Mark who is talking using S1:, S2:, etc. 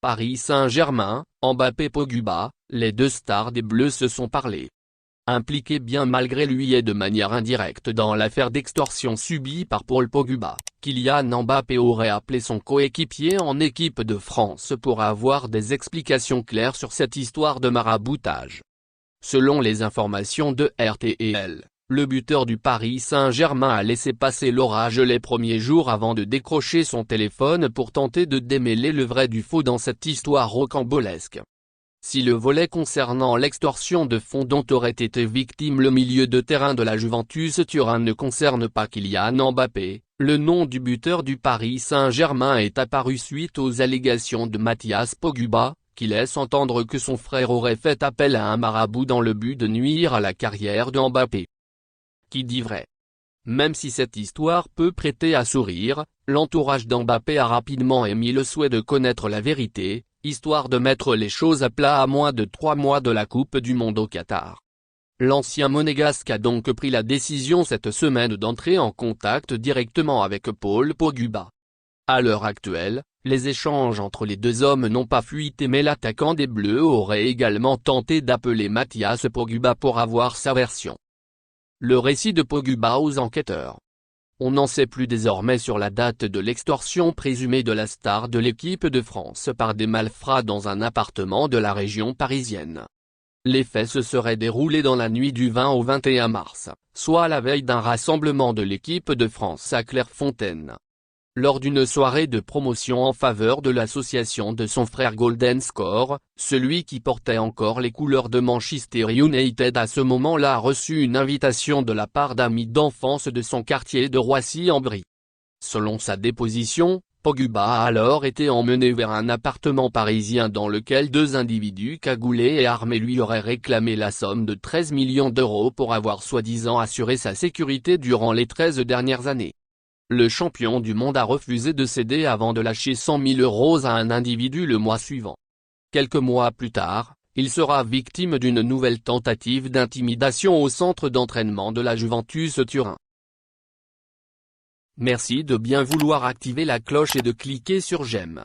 S1: Paris Saint-Germain, Mbappé-Pogba, les deux stars des Bleus se sont parlé. Impliqué bien malgré lui et de manière indirecte dans l'affaire d'extorsion subie par Paul Pogba, Kylian Mbappé aurait appelé son coéquipier en équipe de France pour avoir des explications claires sur cette histoire de maraboutage. Selon les informations de RTL, le buteur du Paris Saint-Germain a laissé passer l'orage les premiers jours avant de décrocher son téléphone pour tenter de démêler le vrai du faux dans cette histoire rocambolesque. Si le volet concernant l'extorsion de fonds dont aurait été victime le milieu de terrain de la Juventus Turin ne concerne pas Kylian Mbappé, le nom du buteur du Paris Saint-Germain est apparu suite aux allégations de Mathias Pogba, qui laisse entendre que son frère aurait fait appel à un marabout dans le but de nuire à la carrière de Mbappé. Qui dit vrai? Même si cette histoire peut prêter à sourire, l'entourage d'Mbappé a rapidement émis le souhait de connaître la vérité, histoire de mettre les choses à plat à moins de 3 mois de la Coupe du Monde au Qatar. L'ancien monégasque a donc pris la décision cette semaine d'entrer en contact directement avec Paul Pogba. À l'heure actuelle, les échanges entre les deux hommes n'ont pas fuité mais l'attaquant des Bleus aurait également tenté d'appeler Mathias Pogba pour avoir sa version. Le récit de Pogba aux enquêteurs. On n'en sait plus désormais sur la date de l'extorsion présumée de la star de l'équipe de France par des malfrats dans un appartement de la région parisienne. Les faits se seraient déroulés dans la nuit du 20 au 21 mars, soit la veille d'un rassemblement de l'équipe de France à Clairefontaine. Lors d'une soirée de promotion en faveur de l'association de son frère Golden Score, celui qui portait encore les couleurs de Manchester United à ce moment-là a reçu une invitation de la part d'amis d'enfance de son quartier de Roissy-en-Brie. Selon sa déposition, Pogba a alors été emmené vers un appartement parisien dans lequel deux individus cagoulés et armés lui auraient réclamé la somme de 13 millions d'euros pour avoir soi-disant assuré sa sécurité durant les 13 dernières années. Le champion du monde a refusé de céder avant de lâcher 100 000 euros à un individu le mois suivant. Quelques mois plus tard, il sera victime d'une nouvelle tentative d'intimidation au centre d'entraînement de la Juventus Turin. Merci de bien vouloir activer la cloche et de cliquer sur j'aime.